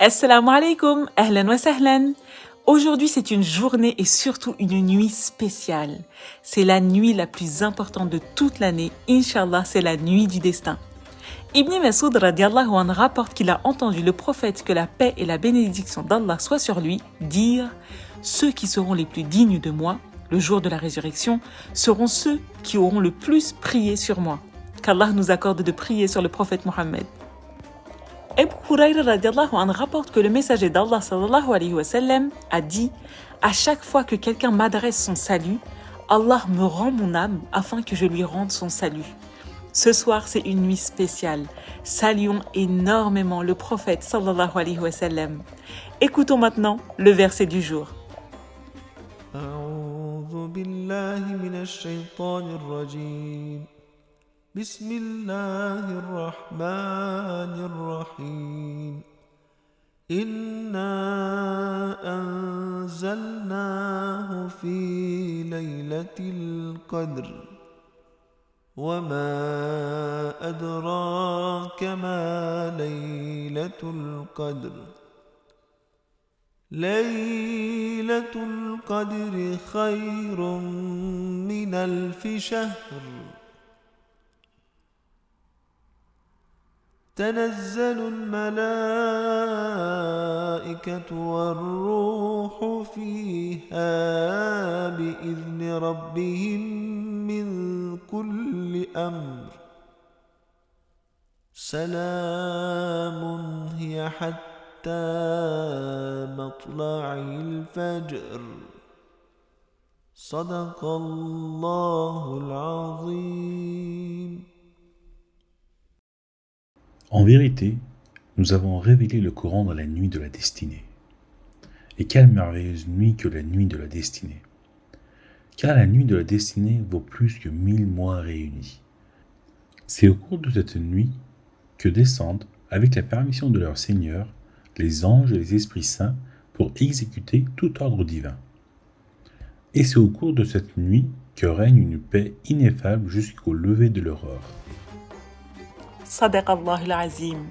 Assalamu alaikum, ahlan wa sahlan. Aujourd'hui, c'est une journée et surtout une nuit spéciale. C'est la nuit la plus importante de toute l'année. Inch'Allah, c'est la nuit du destin. Ibn Mas'ud radiallahu anhu rapporte qu'il a entendu le prophète, que la paix et la bénédiction d'Allah soient sur lui, dire « Ceux qui seront les plus dignes de moi, le jour de la résurrection, seront ceux qui auront le plus prié sur moi. » Qu'Allah nous accorde de prier sur le prophète Mohammed. Abu Hurayra radiallahu anhu rapporte que le messager d'Allah sallallahu alayhi wa sallam a dit « À chaque fois que quelqu'un m'adresse son salut, Allah me rend mon âme afin que je lui rende son salut. » Ce soir, c'est une nuit spéciale. Saluons énormément le prophète sallallahu alayhi wa sallam. Écoutons maintenant le verset du jour. أعوذ بالله من الشيطان الرجيم بسم الله الرحمن الرحيم إنا أنزلناه في ليلة القدر وما أدراك ما ليلة القدر ليلة القدر خير من 1000 شهر تنزل الملائكة والروح فيها بإذن ربهم من كل أمر سلام هي حتى مطلع الفجر صدق الله العظيم. En vérité, nous avons révélé le Coran dans la nuit de la destinée. Et quelle merveilleuse nuit que la nuit de la destinée! Car la nuit de la destinée vaut plus que 1000 mois réunis. C'est au cours de cette nuit que descendent, avec la permission de leur Seigneur, les anges et les esprits saints pour exécuter tout ordre divin. Et c'est au cours de cette nuit que règne une paix ineffable jusqu'au lever de l'aurore. Sadaq Allah al-Azim.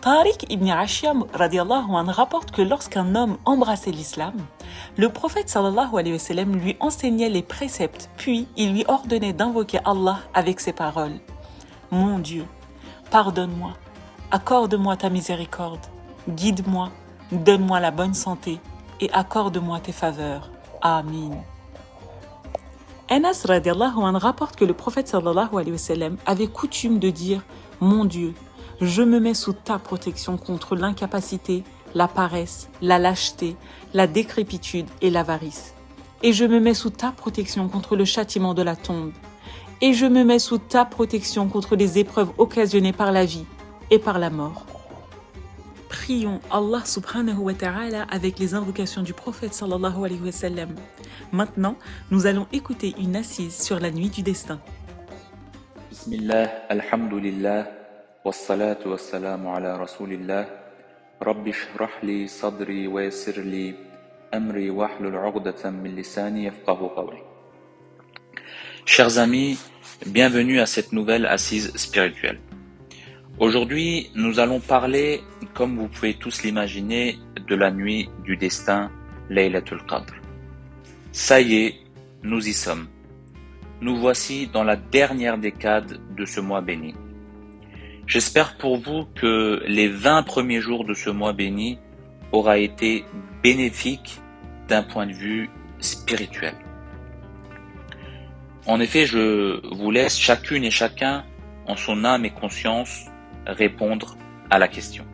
Tariq ibn Ashiyam radiallahu anhu rapporte que lorsqu'un homme embrassait l'islam, le prophète sallallahu alayhi wa sallam lui enseignait les préceptes, puis il lui ordonnait d'invoquer Allah avec ces paroles. Mon Dieu, pardonne-moi, accorde-moi ta miséricorde, guide-moi, donne-moi la bonne santé et accorde-moi tes faveurs. Amin. Anas radiallahu anhu rapporte que le prophète sallallahu alayhi wa sallam avait coutume de dire « Mon Dieu, je me mets sous ta protection contre l'incapacité, la paresse, la lâcheté, la décrépitude et l'avarice. Et je me mets sous ta protection contre le châtiment de la tombe. Et je me mets sous ta protection contre les épreuves occasionnées par la vie et par la mort. » Prions Allah subhanahu wa ta'ala avec les invocations du prophète sallallahu alayhi wa sallam. Maintenant, nous allons écouter une assise sur la nuit du destin. Bismillah, alhamdulillah, wassalatu wassalamu ala rasulillah, rabbi shrah li sadri wa yassir li amri wahlul 'uqdatan min lisani yafqahu qawli. Chers amis, bienvenue à cette nouvelle assise spirituelle. Aujourd'hui, nous allons parler, comme vous pouvez tous l'imaginer, de la nuit du destin, Laylatul Qadr. Ça y est, nous y sommes. Nous voici dans la dernière décade de ce mois béni. J'espère pour vous que les 20 premiers jours de ce mois béni aura été bénéfique d'un point de vue spirituel. En effet, je vous laisse chacune et chacun, en son âme et conscience, répondre à la question.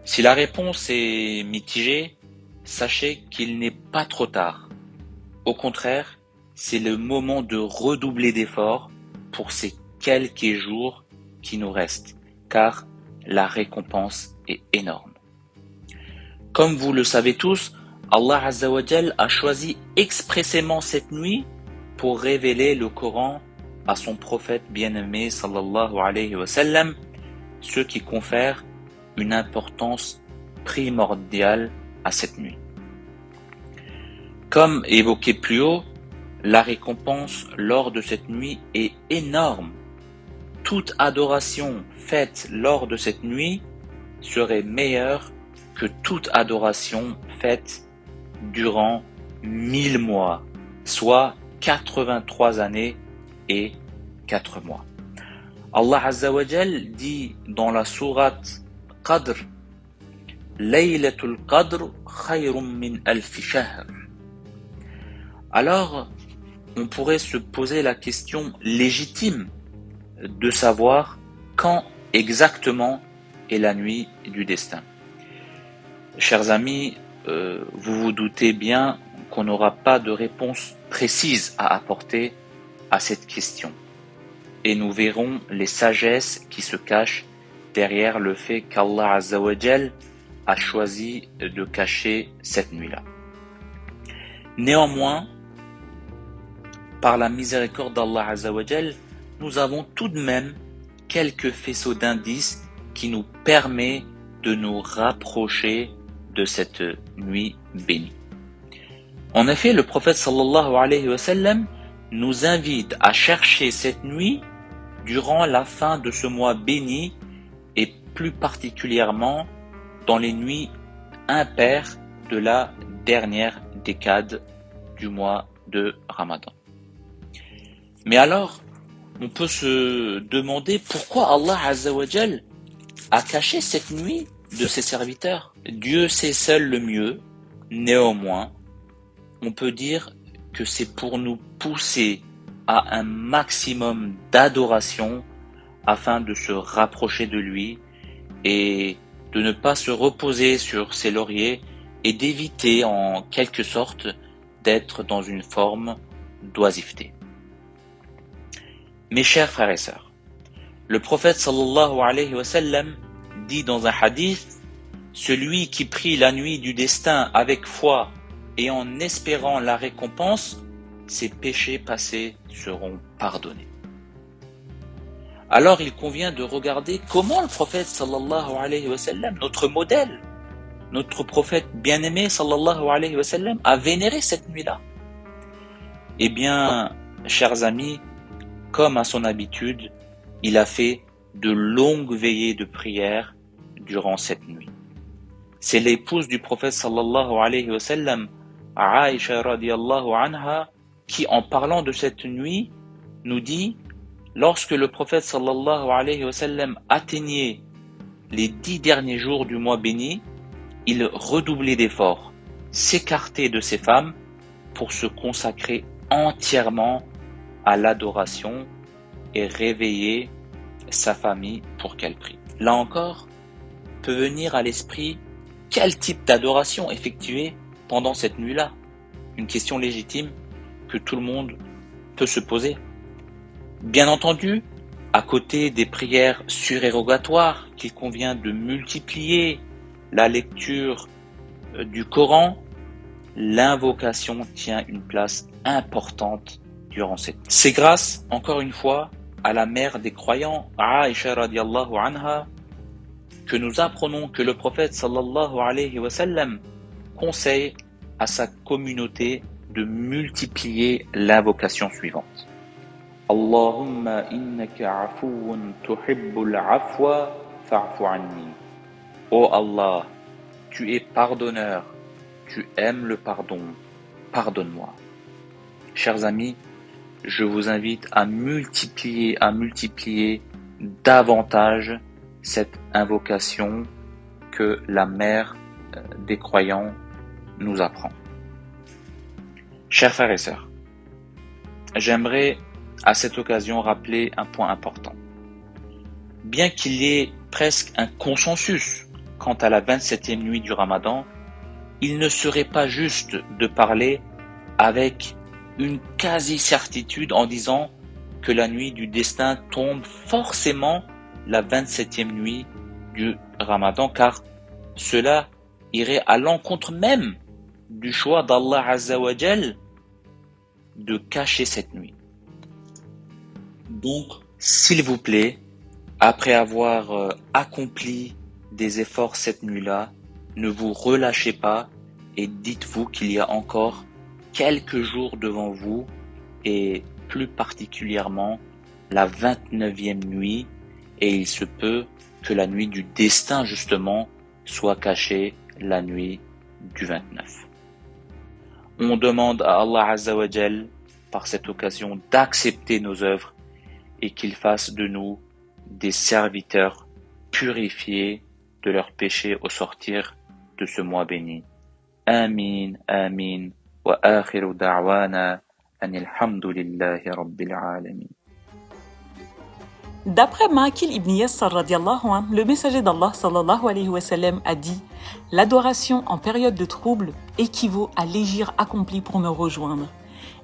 Si la réponse est mitigée, sachez qu'il n'est pas trop tard. Au contraire, c'est le moment de redoubler d'efforts pour ces quelques jours qui nous restent, car la récompense est énorme. Comme vous le savez tous, Allah Azza wa Jal a choisi expressément cette nuit pour révéler le Coran à son prophète bien-aimé sallallahu alayhi wa sallam, ce qui confère une importance primordiale à cette nuit. Comme évoqué plus haut, la récompense lors de cette nuit est énorme. Toute adoration faite lors de cette nuit serait meilleure que toute adoration faite durant 1000 mois, soit 83 années et 4 mois. Allah Azza wa Jal dit dans la sourate Qadr, Laylatul Qadr khayrun min alfi shahr. Alors, on pourrait se poser la question légitime de savoir quand exactement est la nuit du destin. Chers amis, vous vous doutez bien qu'on n'aura pas de réponse précise à apporter à cette question. Et nous verrons les sagesses qui se cachent derrière le fait qu'Allah Azza wa Jal a choisi de cacher cette nuit-là. Néanmoins, par la miséricorde d'Allah Azza wa Jal, nous avons tout de même quelques faisceaux d'indices qui nous permettent de nous rapprocher de cette nuit bénie. En effet, le prophète sallallahu alayhi wa sallam nous invite à chercher cette nuit durant la fin de ce mois béni et plus particulièrement dans les nuits impaires de la dernière décade du mois de Ramadan. Mais alors, on peut se demander pourquoi Allah Azza wa Jal a caché cette nuit de ses serviteurs. Dieu sait seul le mieux, néanmoins, on peut dire que c'est pour nous pousser à un maximum d'adoration afin de se rapprocher de lui et de ne pas se reposer sur ses lauriers et d'éviter en quelque sorte d'être dans une forme d'oisiveté. Mes chers frères et sœurs, le prophète sallallahu alayhi wa sallam dit dans un hadith, celui qui prie la nuit du destin avec foi et en espérant la récompense, ses péchés passés seront pardonnés. Alors il convient de regarder comment le prophète sallallahu alayhi wa sallam, notre modèle, notre prophète bien-aimé sallallahu alayhi wa sallam, a vénéré cette nuit-là. Eh bien, chers amis, comme à son habitude, il a fait de longues veillées de prière durant cette nuit. C'est l'épouse du prophète sallallahu alayhi wa sallam, Aïcha radiyallahu anha, qui en parlant de cette nuit nous dit, lorsque le prophète sallallahu alayhi wa sallam atteignait les 10 derniers jours du mois béni, il redoublait d'efforts, s'écartait de ses femmes pour se consacrer entièrement à l'adoration et réveiller sa famille pour qu'elle prie. Là encore, peut venir à l'esprit quel type d'adoration effectuer pendant cette nuit-là. Une question légitime que tout le monde peut se poser. Bien entendu, à côté des prières surérogatoires qu'il convient de multiplier, la lecture du Coran, l'invocation tient une place importante durant cette nuit. C'est grâce, encore une fois, à la mère des croyants, Aïcha radiyallahu anha, que nous apprenons que le prophète sallallahu alayhi wa sallam conseille à sa communauté de multiplier l'invocation suivante. Allahumma innaka afuwun tuhibbul afwa fa'fu anni. Ô Allah, tu es pardonneur, tu aimes le pardon, pardonne-moi. Chers amis, je vous invite à multiplier davantage cette invocation que la mère des croyants nous apprend. Chers frères et sœurs, j'aimerais à cette occasion rappeler un point important. Bien qu'il y ait presque un consensus quant à la 27e nuit du Ramadan, il ne serait pas juste de parler avec une quasi-certitude en disant que la nuit du destin tombe forcément la 27e nuit du Ramadan, car cela irait à l'encontre même du choix d'Allah Azza wa Jal de cacher cette nuit. Donc, s'il vous plaît, après avoir accompli des efforts cette nuit-là, ne vous relâchez pas et dites-vous qu'il y a encore quelques jours devant vous et plus particulièrement la 29e nuit, et il se peut que la nuit du destin, justement, soit cachée la nuit du 29. On demande à Allah Azza wa Jal, par cette occasion, d'accepter nos œuvres et qu'il fasse de nous des serviteurs purifiés de leurs péchés au sortir de ce mois béni. Amin, amin, wa akhiru da'wana anil hamdulillahi rabbil alamin. D'après Ma'akil ibn Yassar radiallahu anh, le messager d'Allah sallallahu alayhi wa sallam a dit « L'adoration en période de trouble équivaut à l'hégire accompli pour me rejoindre. »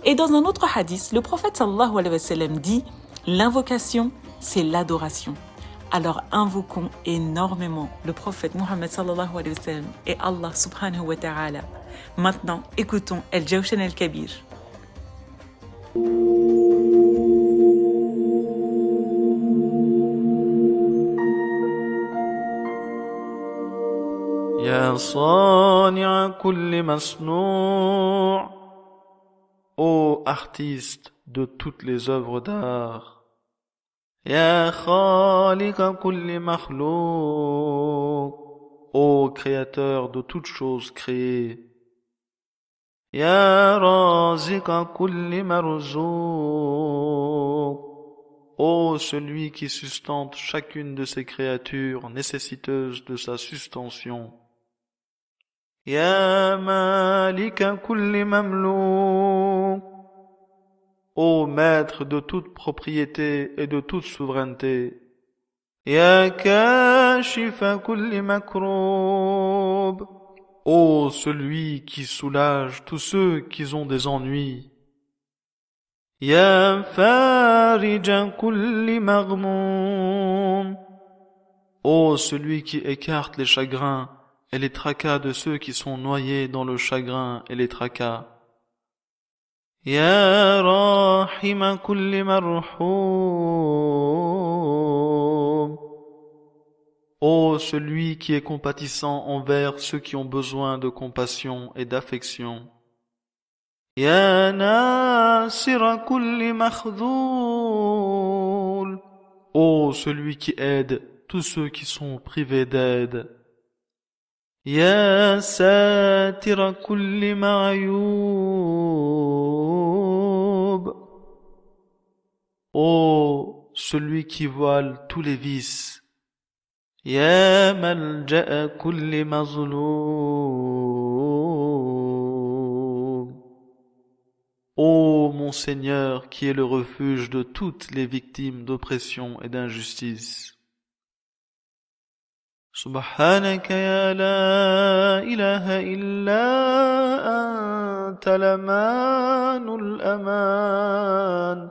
Et dans un autre hadith, le prophète sallallahu alayhi wa sallam dit « L'invocation, c'est l'adoration. » Alors invoquons énormément le prophète Muhammad sallallahu alayhi wa sallam et Allah subhanahu wa ta'ala. Maintenant, écoutons El Jawshan al-Kabir. يا صانع كل مصنوع. Ô artiste de toutes les œuvres d'art. يا خالق كل مخلوق. Ô créateur de toutes choses créées. يا رازق كل مرزوق. Ô celui qui sustente chacune de ses créatures nécessiteuses de sa sustention. يا مالك كل مملوك. Ô maître de toute propriété et de toute souveraineté. يا كاشف كل مكروب. Ô celui qui soulage tous ceux qui ont des ennuis. يا فارج كل مغموم. Ô celui qui écarte les chagrins et les tracas de ceux qui sont noyés dans le chagrin et les tracas. يا راحم كل مرحوم. Ô celui qui est compatissant envers ceux qui ont besoin de compassion et d'affection. يا ناصر كل مخذول. Ô celui qui aide tous ceux qui sont privés d'aide. يا ساتر كل معيوب. Ô celui qui voile tous les vices. يا ملجأ كل مظلوم. Ô mon Seigneur qui est le refuge de toutes les victimes d'oppression et d'injustice. سبحانك يا لا إله إلا أنت الأمان الأمان.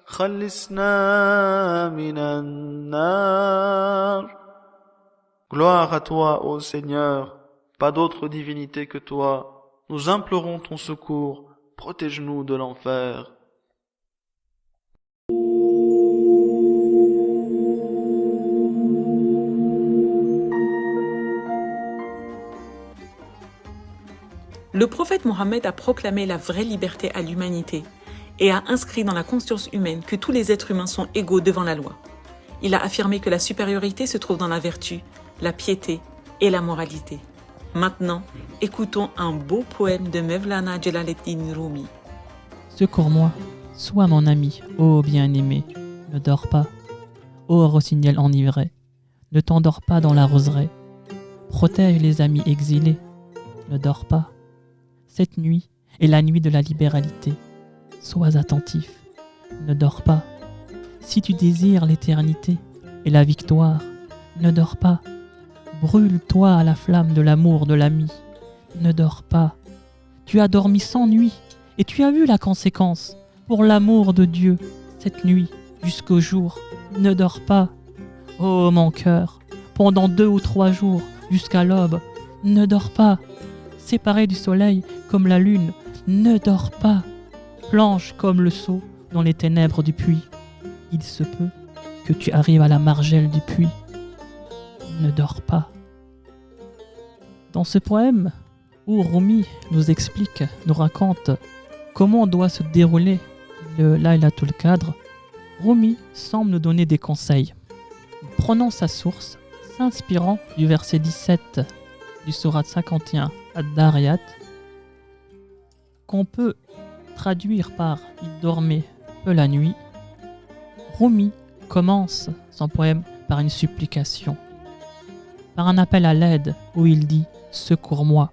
خلصنا من النار. Gloire à toi, ô Seigneur, pas d'autre divinité que toi. Nous implorons ton secours, protège-nous de l'enfer. Le prophète Mohammed a proclamé la vraie liberté à l'humanité et a inscrit dans la conscience humaine que tous les êtres humains sont égaux devant la loi. Il a affirmé que la supériorité se trouve dans la vertu, la piété et la moralité. Maintenant, écoutons un beau poème de Mevlana Jalaluddin Rumi. Secours-moi, sois mon ami, ô bien-aimé, ne dors pas. Ô rossignol enivré, ne t'endors pas dans la roseraie. Protège les amis exilés, ne dors pas. Cette nuit est la nuit de la libéralité. Sois attentif, ne dors pas. Si tu désires l'éternité et la victoire, ne dors pas. Brûle-toi à la flamme de l'amour de l'ami, ne dors pas. Tu as dormi sans nuit et tu as vu la conséquence. Pour l'amour de Dieu, cette nuit jusqu'au jour, ne dors pas. Ô mon cœur, pendant 2 ou 3 jours jusqu'à l'aube, ne dors pas. Séparé du soleil comme la lune, ne dors pas. Planche comme le seau dans les ténèbres du puits. Il se peut que tu arrives à la margelle du puits. Ne dors pas. Dans ce poème, où Rumi nous explique, nous raconte comment doit se dérouler le Laylatul Qadr, Rumi semble nous donner des conseils. Prenons sa source s'inspirant du verset 17 du Sourate 51 Ad-Dariyat, qu'on peut traduire par « Il dormait peu la nuit », Rumi commence son poème par une supplication, par un appel à l'aide où il dit « Secours-moi »,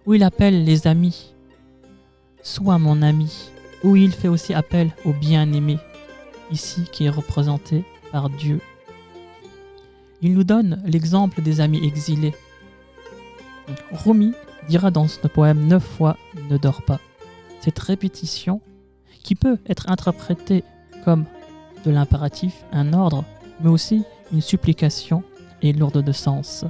où il appelle les amis « Sois mon ami », où il fait aussi appel au bien-aimé, ici qui est représenté par Dieu. Il nous donne l'exemple des amis exilés. Rumi dira dans ce poème 9 fois « Ne dors pas ». Cette répétition, qui peut être interprétée comme de l'impératif, un ordre, mais aussi une supplication, est lourde de sens.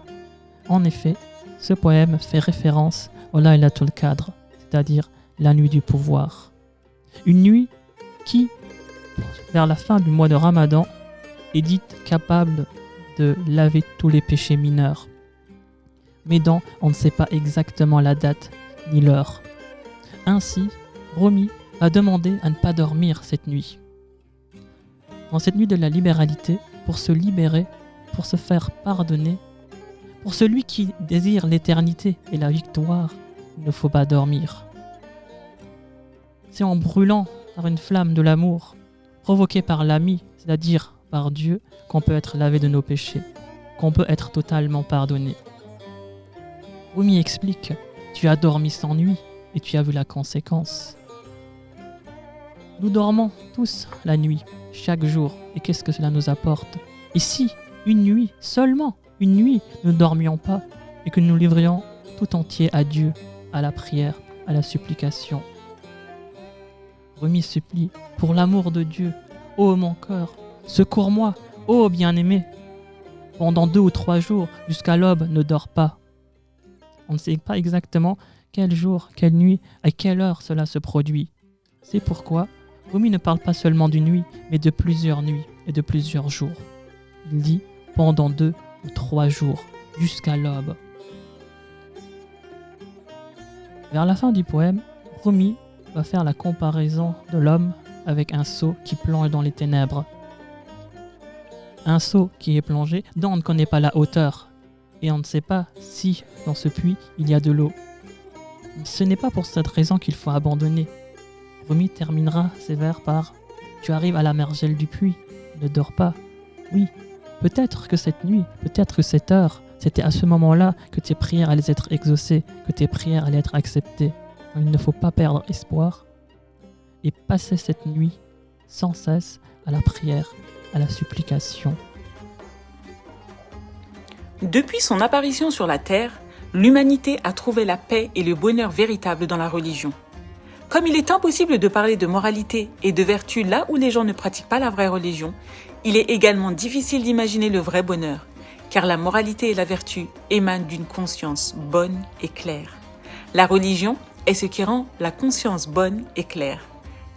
En effet, ce poème fait référence au Laylatul Qadr, c'est-à-dire la nuit du pouvoir. Une nuit qui, vers la fin du mois de Ramadan, est dite capable de laver tous les péchés mineurs. Mais dont on ne sait pas exactement la date ni l'heure. Ainsi, Rumi a demandé à ne pas dormir cette nuit. Dans cette nuit de la libéralité, pour se libérer, pour se faire pardonner, pour celui qui désire l'éternité et la victoire, il ne faut pas dormir. C'est en brûlant par une flamme de l'amour, provoquée par l'ami, c'est-à-dire par Dieu, qu'on peut être lavé de nos péchés, qu'on peut être totalement pardonné. Rumi explique « Tu as dormi sans nuit et tu as vu la conséquence ». Nous dormons tous la nuit, chaque jour, et qu'est-ce que cela nous apporte? Et si, une nuit, seulement une nuit, nous ne dormions pas et que nous livrions tout entier à Dieu, à la prière, à la supplication? Rumi supplie, pour l'amour de Dieu, ô mon cœur, secours-moi, ô bien-aimé. Pendant 2 ou 3 jours, jusqu'à l'aube, ne dors pas. On ne sait pas exactement quel jour, quelle nuit, à quelle heure cela se produit. C'est pourquoi Rumi ne parle pas seulement d'une nuit, mais de plusieurs nuits et de plusieurs jours. Il dit pendant 2 ou 3 jours, jusqu'à l'aube. Vers la fin du poème, Rumi va faire la comparaison de l'homme avec un seau qui plonge dans les ténèbres. Un seau qui est plongé dont on ne connaît pas la hauteur et on ne sait pas si dans ce puits il y a de l'eau. Ce n'est pas pour cette raison qu'il faut abandonner. Rumi terminera ses vers par « Tu arrives à la margelle du puits, ne dors pas. Oui, peut-être que cette nuit, peut-être que cette heure, c'était à ce moment-là que tes prières allaient être exaucées, que tes prières allaient être acceptées. Il ne faut pas perdre espoir et passer cette nuit sans cesse à la prière, à la supplication. » Depuis son apparition sur la terre, l'humanité a trouvé la paix et le bonheur véritable dans la religion. Comme il est impossible de parler de moralité et de vertu là où les gens ne pratiquent pas la vraie religion, il est également difficile d'imaginer le vrai bonheur, car la moralité et la vertu émanent d'une conscience bonne et claire. La religion est ce qui rend la conscience bonne et claire,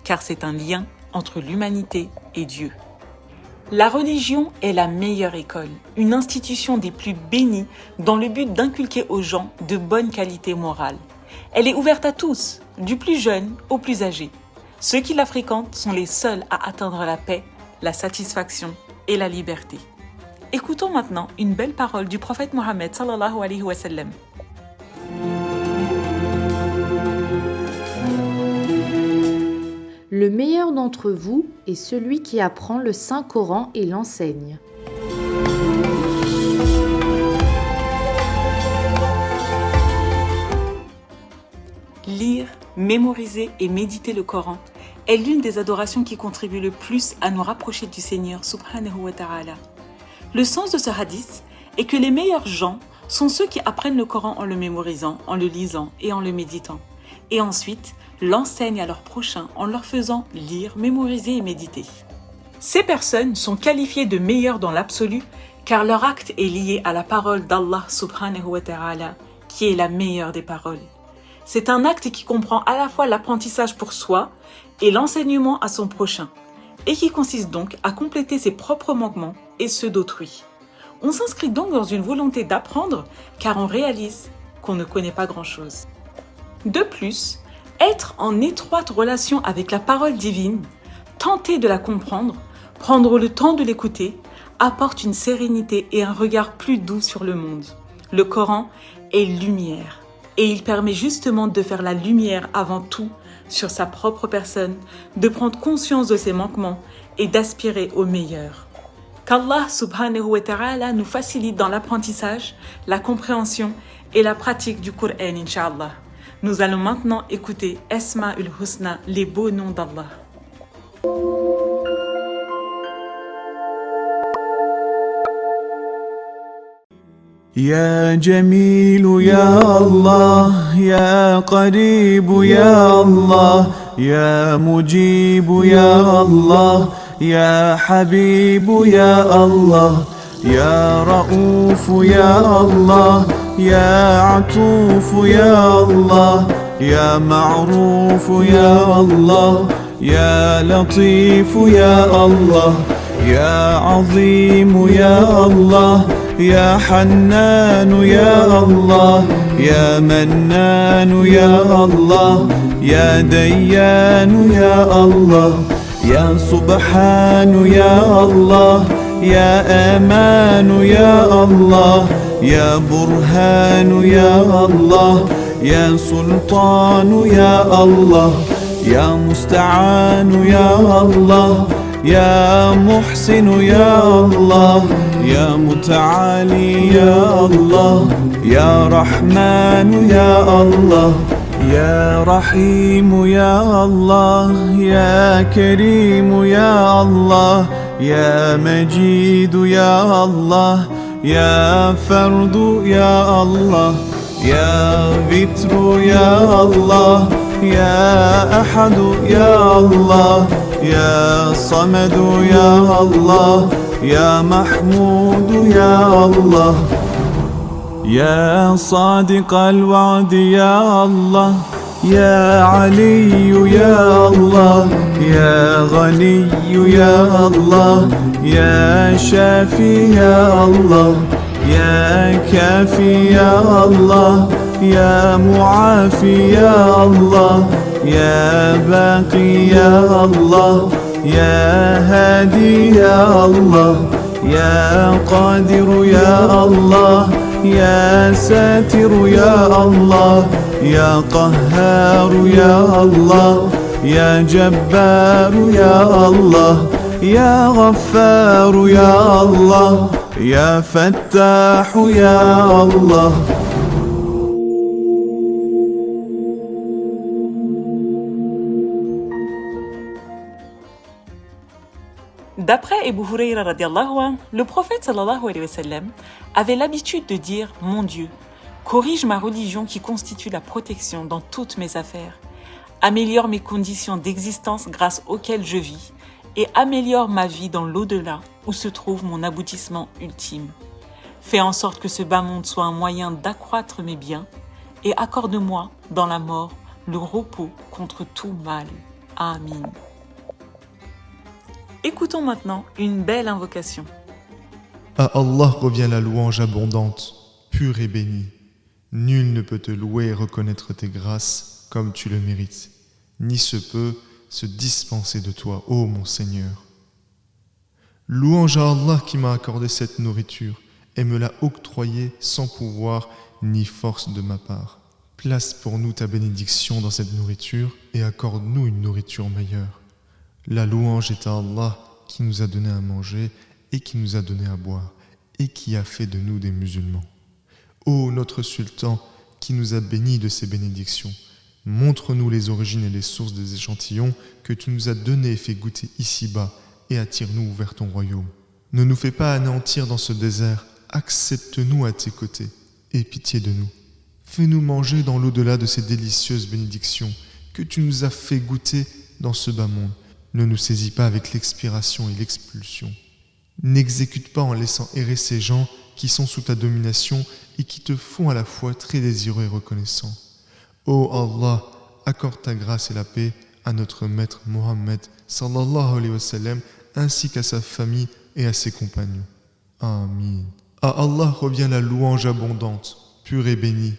car c'est un lien entre l'humanité et Dieu. La religion est la meilleure école, une institution des plus bénies dans le but d'inculquer aux gens de bonnes qualités morales. Elle est ouverte à tous, du plus jeune au plus âgé. Ceux qui la fréquentent sont les seuls à atteindre la paix, la satisfaction et la liberté. Écoutons maintenant une belle parole du prophète Mohammed sallallahu alayhi wa sallam. Le meilleur d'entre vous est celui qui apprend le Saint-Coran et l'enseigne. Lire, mémoriser et méditer le Coran est l'une des adorations qui contribue le plus à nous rapprocher du Seigneur subhanahu wa ta'ala. Le sens de ce hadith est que les meilleurs gens sont ceux qui apprennent le Coran en le mémorisant, en le lisant et en le méditant, et ensuite l'enseignent à leurs prochains en leur faisant lire, mémoriser et méditer. Ces personnes sont qualifiées de meilleures dans l'absolu car leur acte est lié à la parole d'Allah subhanahu wa ta'ala qui est la meilleure des paroles. C'est un acte qui comprend à la fois l'apprentissage pour soi et l'enseignement à son prochain, et qui consiste donc à compléter ses propres manquements et ceux d'autrui. On s'inscrit donc dans une volonté d'apprendre car on réalise qu'on ne connaît pas grand-chose. De plus, être en étroite relation avec la parole divine, tenter de la comprendre, prendre le temps de l'écouter, apporte une sérénité et un regard plus doux sur le monde. Le Coran est lumière et il permet justement de faire la lumière avant tout sur sa propre personne, de prendre conscience de ses manquements et d'aspirer au meilleur. Qu'Allah subhanahu wa ta'ala nous facilite dans l'apprentissage, la compréhension et la pratique du Coran, Inch'Allah. Nous allons maintenant écouter Asma'ul Husna, les beaux noms d'Allah. يا جميل يا الله يا قريب يا الله يا مجيب يا الله يا حبيب يا الله يا رؤوف يا الله يا عطوف يا الله يا معروف يا الله يا لطيف يا الله يا عظيم يا الله يا حنان يا الله يا منان يا الله يا ديان يا الله يا سبحان يا الله يا أمان يا الله يا برهان يا الله يا سلطان يا الله يا مستعان يا الله يا محسن يا الله يا متعالي يا الله يا رحمن يا الله يا رحيم يا الله يا كريم يا الله يا مجيد يا الله يا فرد يا الله يا ذكر يا الله يا أحد يا الله يا صمد يا الله يا محمود يا الله يا صادق الوعد يا الله يا علي يا الله يا غني يا الله يا شافي يا الله يا كافي يا الله يا معافي يا الله يا باقي يا الله يا هادي يا الله يا قادر يا الله يا ساتر يا الله يا قهار يا الله يا جبار يا الله يا غفار يا الله يا فتاح يا الله. D'après Abu Hurayra radiallahu anh, le prophète sallallahu alayhi wa sallam avait l'habitude de dire « Mon Dieu, corrige ma religion qui constitue la protection dans toutes mes affaires, améliore mes conditions d'existence grâce auxquelles je vis et améliore ma vie dans l'au-delà où se trouve mon aboutissement ultime. Fais en sorte que ce bas monde soit un moyen d'accroître mes biens et accorde-moi dans la mort le repos contre tout mal. Amin. » Écoutons maintenant une belle invocation. À Allah revient la louange abondante, pure et bénie. Nul ne peut te louer et reconnaître tes grâces comme tu le mérites, ni se peut se dispenser de toi, ô mon Seigneur. Louange à Allah qui m'a accordé cette nourriture et me l'a octroyée sans pouvoir ni force de ma part. Place pour nous ta bénédiction dans cette nourriture et accorde-nous une nourriture meilleure. La louange est à Allah qui nous a donné à manger et qui nous a donné à boire et qui a fait de nous des musulmans. Ô notre sultan qui nous a bénis de ces bénédictions, montre-nous les origines et les sources des échantillons que tu nous as donnés et fait goûter ici-bas et attire-nous vers ton royaume. Ne nous fais pas anéantir dans ce désert, accepte-nous à tes côtés et pitié de nous. Fais-nous manger dans l'au-delà de ces délicieuses bénédictions que tu nous as fait goûter dans ce bas monde. Ne nous saisis pas avec l'expiration et l'expulsion. N'exécute pas en laissant errer ces gens qui sont sous ta domination et qui te font à la fois très désireux et reconnaissants. Ô Allah, accorde ta grâce et la paix à notre maître Mohammed sallallahu alayhi wa sallam ainsi qu'à sa famille et à ses compagnons. Amin. À Allah revient la louange abondante, pure et bénie.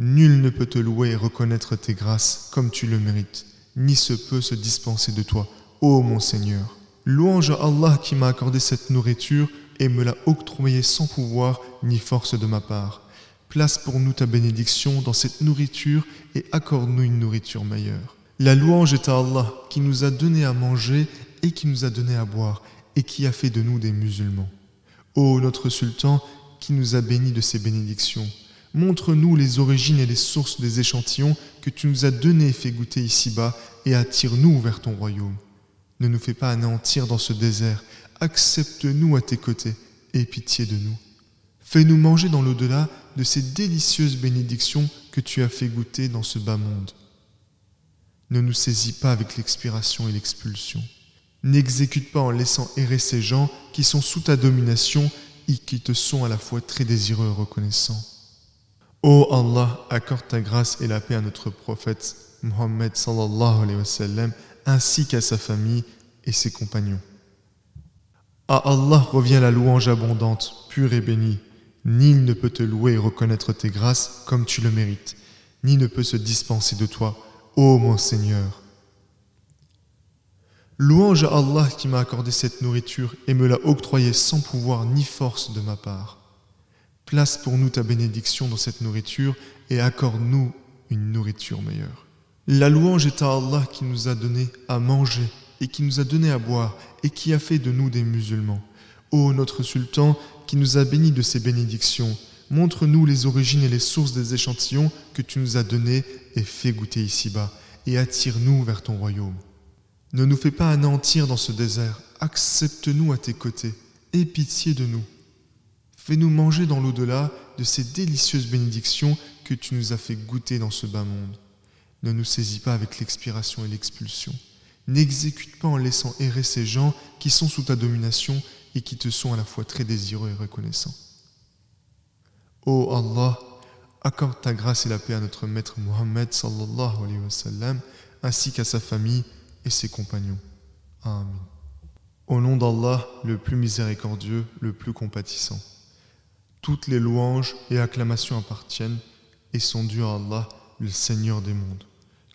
Nul ne peut te louer et reconnaître tes grâces comme tu le mérites, ni se peut se dispenser de toi, ô mon Seigneur. Louange à Allah qui m'a accordé cette nourriture et me l'a octroyée sans pouvoir ni force de ma part. Place pour nous ta bénédiction dans cette nourriture et accorde-nous une nourriture meilleure. La louange est à Allah qui nous a donné à manger et qui nous a donné à boire et qui a fait de nous des musulmans. Ô notre sultan qui nous a bénis de ses bénédictions, montre-nous les origines et les sources des échantillons que tu nous as donnés et fait goûter ici-bas et attire-nous vers ton royaume. Ne nous fais pas anéantir dans ce désert, accepte-nous à tes côtés et aie pitié de nous. Fais-nous manger dans l'au-delà de ces délicieuses bénédictions que tu as fait goûter dans ce bas monde. Ne nous saisis pas avec l'expiration et l'expulsion. N'exécute pas en laissant errer ces gens qui sont sous ta domination et qui te sont à la fois très désireux et reconnaissants. Ô Allah, accorde ta grâce et la paix à notre prophète Muhammad sallallahu alayhi wa sallam, ainsi qu'à sa famille et ses compagnons. À Allah revient la louange abondante, pure et bénie. Nul ne peut te louer et reconnaître tes grâces comme tu le mérites, ni ne peut se dispenser de toi, ô mon Seigneur. Louange à Allah qui m'a accordé cette nourriture et me l'a octroyée sans pouvoir ni force de ma part. Place pour nous ta bénédiction dans cette nourriture et accorde-nous une nourriture meilleure. La louange est à Allah qui nous a donné à manger et qui nous a donné à boire et qui a fait de nous des musulmans. Ô notre sultan qui nous a bénis de ses bénédictions, montre-nous les origines et les sources des échantillons que tu nous as donnés et fais goûter ici-bas et attire-nous vers ton royaume. Ne nous fais pas anéantir dans ce désert, accepte-nous à tes côtés, aie pitié de nous. Fais-nous manger dans l'au-delà de ces délicieuses bénédictions que tu nous as fait goûter dans ce bas monde. Ne nous saisis pas avec l'expiration et l'expulsion. N'exécute pas en laissant errer ces gens qui sont sous ta domination et qui te sont à la fois très désireux et reconnaissants. Ô Allah, accorde ta grâce et la paix à notre maître Muhammad sallallahu alayhi wa sallam, ainsi qu'à sa famille et ses compagnons. Amen. Au nom d'Allah, le plus miséricordieux, le plus compatissant. Toutes les louanges et acclamations appartiennent et sont dues à Allah, le Seigneur des mondes.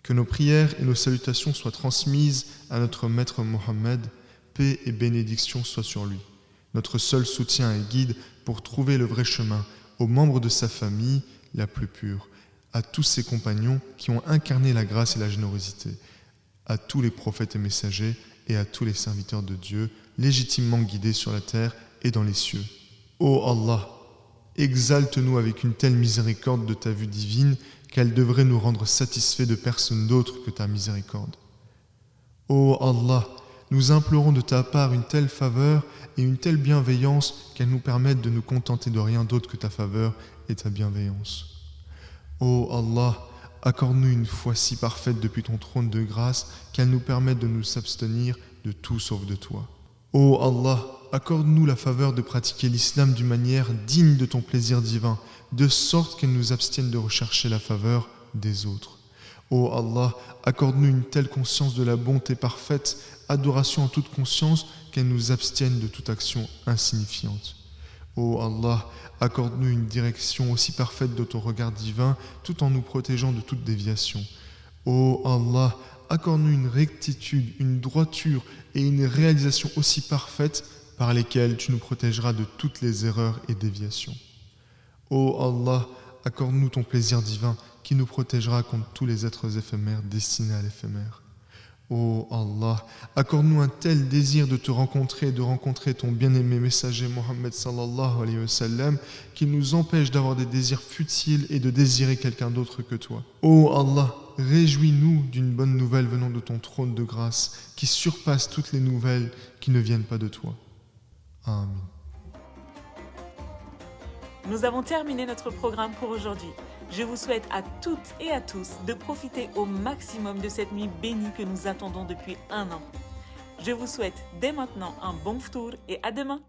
Que nos prières et nos salutations soient transmises à notre maître Mohammed, paix et bénédiction soient sur lui. Notre seul soutien et guide pour trouver le vrai chemin, aux membres de sa famille la plus pure, à tous ses compagnons qui ont incarné la grâce et la générosité, à tous les prophètes et messagers et à tous les serviteurs de Dieu, légitimement guidés sur la terre et dans les cieux. Ô Allah, exalte-nous avec une telle miséricorde de ta vue divine qu'elle devrait nous rendre satisfaits de personne d'autre que ta miséricorde. Ô Allah, nous implorons de ta part une telle faveur et une telle bienveillance qu'elle nous permette de nous contenter de rien d'autre que ta faveur et ta bienveillance. Ô Allah, accorde-nous une foi si parfaite depuis ton trône de grâce qu'elle nous permette de nous abstenir de tout sauf de toi. Ô Allah, accorde-nous la faveur de pratiquer l'islam d'une manière digne de ton plaisir divin, de sorte qu'elle nous abstienne de rechercher la faveur des autres. Ô Allah, accorde-nous une telle conscience de la bonté parfaite, adoration en toute conscience, qu'elle nous abstienne de toute action insignifiante. Ô Allah, accorde-nous une direction aussi parfaite de ton regard divin, tout en nous protégeant de toute déviation. Ô Allah, accorde-nous une rectitude, une droiture et une réalisation aussi parfaite par lesquelles tu nous protégeras de toutes les erreurs et déviations. Ô Allah, accorde-nous ton plaisir divin qui nous protégera contre tous les êtres éphémères destinés à l'éphémère. Ô Allah, accorde-nous un tel désir de te rencontrer et de rencontrer ton bien-aimé messager Mohammed sallallahu alayhi wa sallam qu'il nous empêche d'avoir des désirs futiles et de désirer quelqu'un d'autre que toi. Ô Allah, réjouis-nous d'une bonne nouvelle venant de ton trône de grâce qui surpasse toutes les nouvelles qui ne viennent pas de toi. Amen. Nous avons terminé notre programme pour aujourd'hui. Je vous souhaite à toutes et à tous de profiter au maximum de cette nuit bénie que nous attendons depuis 1 an. Je vous souhaite dès maintenant un bon ftour et à demain.